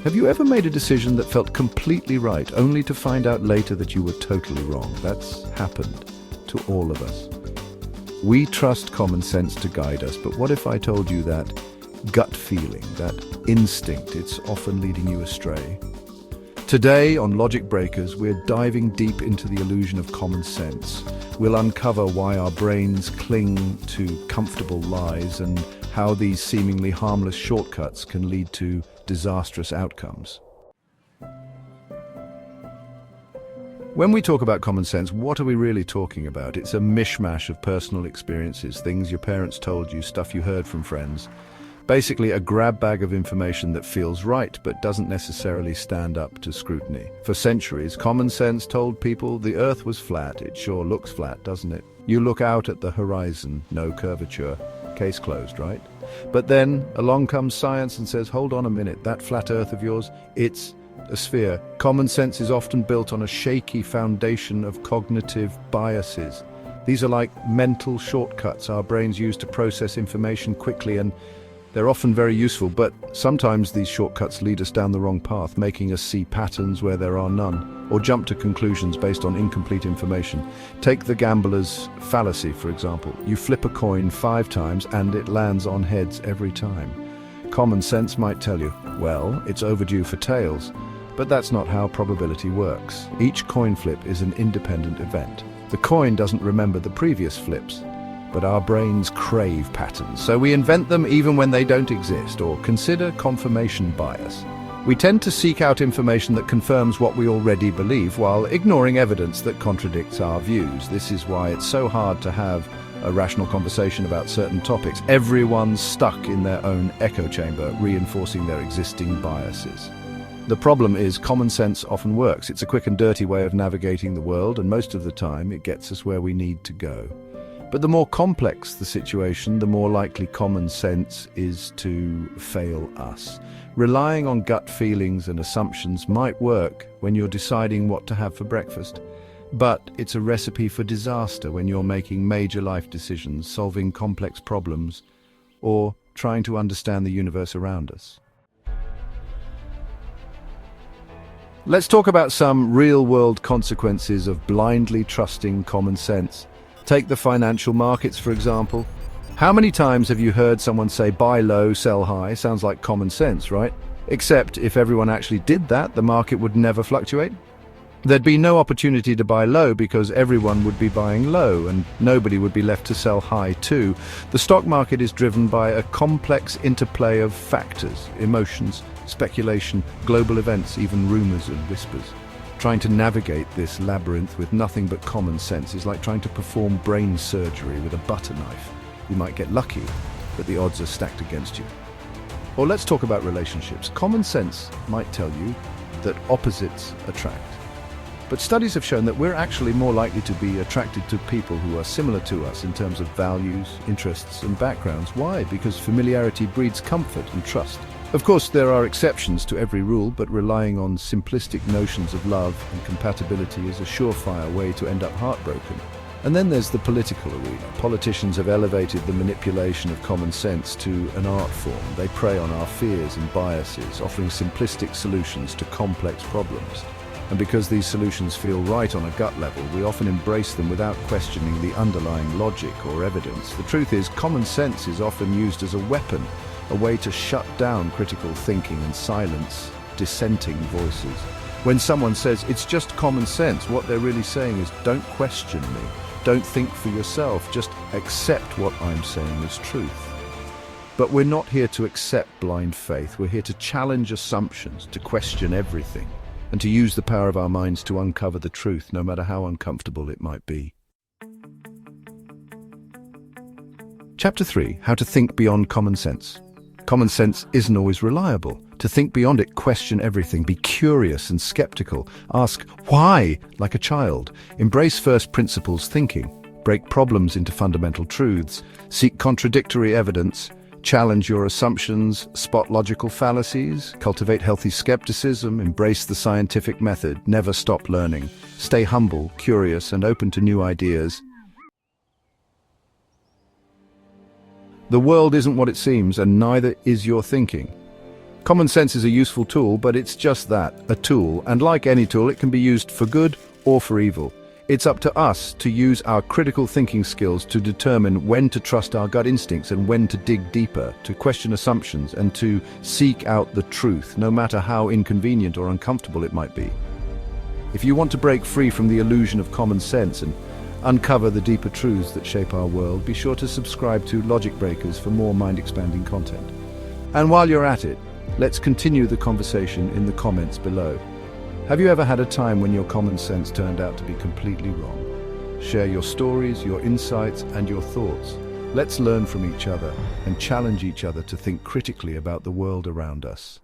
Have you ever made a decision that felt completely right, only to find out later that you were totally wrong? That's happened to all of us. We trust common sense to guide us, but what if I told you that gut feeling, that instinct, it's often leading you astray? Today on Logic Breakers, we're diving deep into the illusion of common sense. We'll uncover why our brains cling to comfortable lies and how these seemingly harmless shortcuts can lead to disastrous outcomes. When we talk about common sense, what are we really talking about? It's a mishmash of personal experiences, things your parents told you, stuff you heard from friends. Basically a grab bag of information that feels right but doesn't necessarily stand up to scrutiny. For centuries, common sense told people the earth was flat. It sure looks flat, doesn't it? You look out at the horizon, no curvature. Case closed, right? But then along comes science and says, hold on a minute, that flat earth of yours, it's a sphere. Common sense is often built on a shaky foundation of cognitive biases. These are like mental shortcuts our brains use to process information quickly, and they're often very useful, but sometimes these shortcuts lead us down the wrong path, making us see patterns where there are none, or jump to conclusions based on incomplete information. Take the gambler's fallacy, for example. You flip a coin 5 times and it lands on heads every time. Common sense might tell you, well, it's overdue for tails, but that's not how probability works. Each coin flip is an independent event. The coin doesn't remember the previous flips. But our brains crave patterns, so we invent them even when they don't exist, or consider confirmation bias. We tend to seek out information that confirms what we already believe, while ignoring evidence that contradicts our views. This is why it's so hard to have a rational conversation about certain topics. Everyone's stuck in their own echo chamber, reinforcing their existing biases. The problem is common sense often works. It's a quick and dirty way of navigating the world, and most of the time it gets us where we need to go. But the more complex the situation, the more likely common sense is to fail us. Relying on gut feelings and assumptions might work when you're deciding what to have for breakfast, but it's a recipe for disaster when you're making major life decisions, solving complex problems, or trying to understand the universe around us. Let's talk about some real-world consequences of blindly trusting common sense. Take the financial markets, for example. How many times have you heard someone say, buy low, sell high? Sounds like common sense, right? Except if everyone actually did that, the market would never fluctuate. There'd be no opportunity to buy low because everyone would be buying low and nobody would be left to sell high too. The stock market is driven by a complex interplay of factors, emotions, speculation, global events, even rumors and whispers. Trying to navigate this labyrinth with nothing but common sense is like trying to perform brain surgery with a butter knife. You might get lucky, but the odds are stacked against you. Or let's talk about relationships. Common sense might tell you that opposites attract. But studies have shown that we're actually more likely to be attracted to people who are similar to us in terms of values, interests, and backgrounds. Why? Because familiarity breeds comfort and trust. Of course, there are exceptions to every rule, but relying on simplistic notions of love and compatibility is a surefire way to end up heartbroken. And then there's the political arena. Politicians have elevated the manipulation of common sense to an art form. They prey on our fears and biases, offering simplistic solutions to complex problems. And because these solutions feel right on a gut level, we often embrace them without questioning the underlying logic or evidence. The truth is, common sense is often used as a weapon, a way to shut down critical thinking and silence dissenting voices. When someone says, it's just common sense, what they're really saying is, don't question me, don't think for yourself, just accept what I'm saying as truth. But we're not here to accept blind faith, we're here to challenge assumptions, to question everything, and to use the power of our minds to uncover the truth, no matter how uncomfortable it might be. Chapter 3, How to Think Beyond Common Sense. Common sense isn't always reliable. To think beyond it, question everything, be curious and skeptical, ask why like a child, embrace first principles thinking, break problems into fundamental truths, seek contradictory evidence, challenge your assumptions, spot logical fallacies, cultivate healthy skepticism, embrace the scientific method, never stop learning, stay humble, curious, and open to new ideas. The world isn't what it seems, and neither is your thinking. Common sense is a useful tool, but it's just that, a tool, and like any tool, it can be used for good or for evil. It's up to us to use our critical thinking skills to determine when to trust our gut instincts and when to dig deeper, to question assumptions and to seek out the truth, no matter how inconvenient or uncomfortable it might be. If you want to break free from the illusion of common sense and uncover the deeper truths that shape our world, be sure to subscribe to Logic Breakers for more mind-expanding content. And while you're at it, let's continue the conversation in the comments below. Have you ever had a time when your common sense turned out to be completely wrong? Share your stories, your insights, and your thoughts. Let's learn from each other and challenge each other to think critically about the world around us.